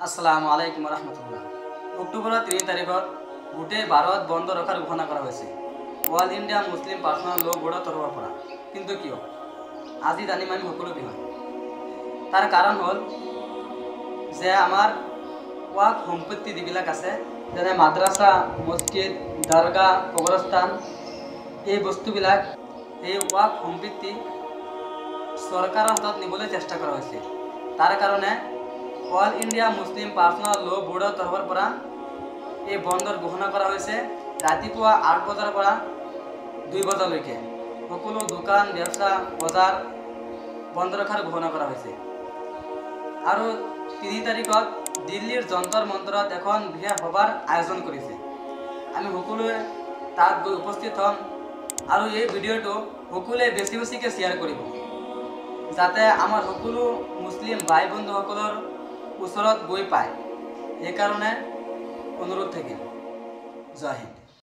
আসসালামু আলাইকুম ৰহমতুল্লাহ। অক্টোবৰেৰ 3 তাৰিখত গোটেই ভাৰত বন্ধ ৰখাৰ ঘোষণা কৰা হৈছে অল ইণ্ডিয়া মুছলিম পাৰ্চনেল ল' বোৰ্ডৰ তৰফৰ পৰা। কিন্তু কিয় আজি জানিম আমি সকলো বিষয়। তাৰ কাৰণ হ'ল যে আমাৰ ওয়াক সম্পত্তি যিবিলাক আছে, যেনে মাদ্ৰাছা, মছজিদ, দৰগাহ, কবৰস্থান, এই বস্তুবিলাক এই ওয়াক সম্পত্তি চৰকাৰৰ হাতত নিবলৈ চেষ্টা কৰা হৈছে। তাৰ কাৰণে অল ইণ্ডিয়া মুছলিম পাৰ্চনেল ল' বোৰ্ডৰ তৰফৰ পৰা এই বন্ধৰ ঘোষণা কৰা হৈছে। ৰাতিপুৱা 8 বজাৰ পৰা 2 বজালৈকে সকলো দোকান, ব্যৱসা, বজাৰ বন্ধ ৰখাৰ ঘোষণা কৰা হৈছে। আৰু 3 তাৰিখত দিল্লীৰ যন্তৰ মন্তৰত এখন বিশেষ সভাৰ আয়োজন কৰিছে। আমি সকলোৱে তাত গৈ উপস্থিত হ'ম আৰু এই ভিডিঅ'টো সকলোৱে বেছিকৈ শ্বেয়াৰ কৰিব, যাতে আমাৰ সকলো মুছলিম ভাই বন্ধুসকলৰ ওচৰত গৈ পায়। সেইকাৰণে অনুৰোধ থাকিল। জয় হিন্দ।